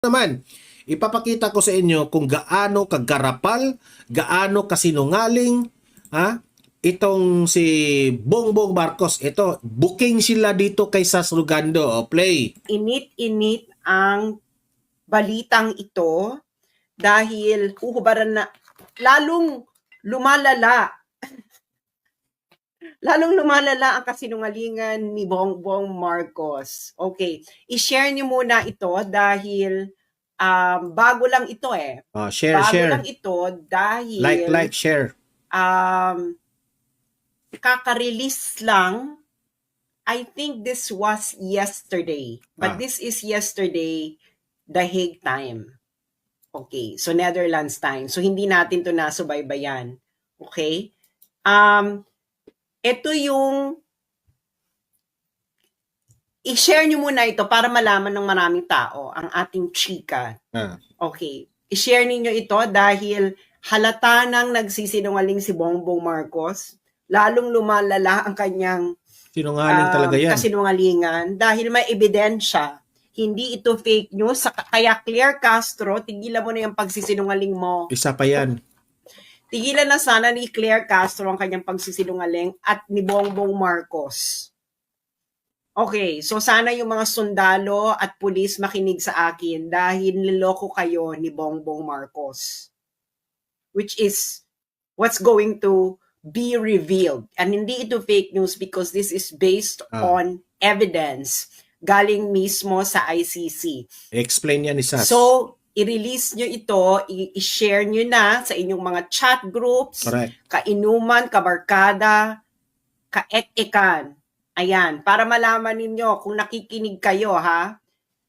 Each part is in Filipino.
Naman, ipapakita ko sa inyo kung gaano kagarapal, gaano kasinungaling, itong si Bongbong Marcos. Ito, booking sila dito kay Sas Rugando. O, play. Init-init ang balitang ito dahil huhubaran na, lalong lumalala ang kasinungalingan ni Bongbong Marcos. Okay, i-share niyo muna ito dahil bago lang ito eh. Share, Bago share. lang ito dahil Like, share. Kaka-release lang. I think this was yesterday. But this is yesterday, The Hague time. Okay, so Netherlands time. So hindi natin to nasubaybayan. Okay? Ito yung i-share nyo muna ito para malaman ng maraming tao ang ating chika. Okay. I-share ninyo ito dahil halata nang nagsisinungaling si Bongbong Marcos. Lalong lumalala ang kanyang Sinungaling talaga yan. kasinungalingan dahil may ebidensya. Hindi ito fake news. Kaya Claire Castro, tigilan mo na yung pagsisinungaling mo. Isa pa yan. Tigilan na sana ni Claire Castro ang kanyang pagsisinungaling at ni Bongbong Marcos. Okay, so sana yung mga sundalo at pulis makinig sa akin dahil niloko kayo ni Bongbong Marcos. Which is what's going to be revealed. And hindi ito fake news because this is based on evidence galing mismo sa ICC. Explain yan ni Sas. So, i-release nyo ito, i-share nyo na sa inyong mga chat groups, Correct. kainuman, kabarkada, kaek-ekan. Ayan, para malaman ninyo kung nakikinig kayo, ha?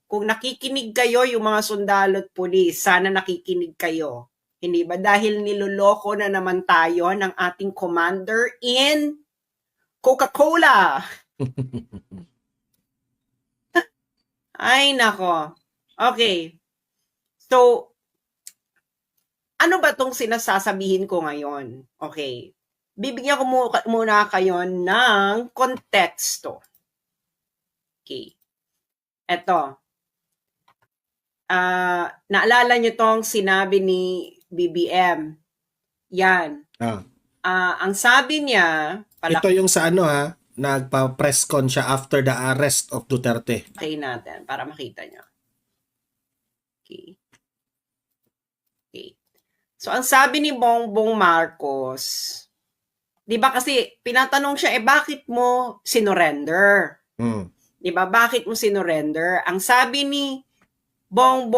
Kung nakikinig kayo, yung mga sundalo at pulis, sana nakikinig kayo. Hindi ba? Dahil niloloko na naman tayo ng ating commander in Coca-Cola. Ay, nako. Okay. So, ano ba tong sinasasabihin ko ngayon? Okay. Bibigyan ko muna kayo ng konteksto. Okay. Eto. Naalala nyo tong sinabi ni BBM. Yan. Ang sabi niya... Ito yung sa nagpa-press con siya after the arrest of Duterte. Okay natin, para makita nyo. Okay. So, ang sabi ni Bongbong Marcos, di ba kasi pinatanong siya, bakit mo sinurrender? Di ba? Bakit mo sinurrender? Ang sabi ni Bongbong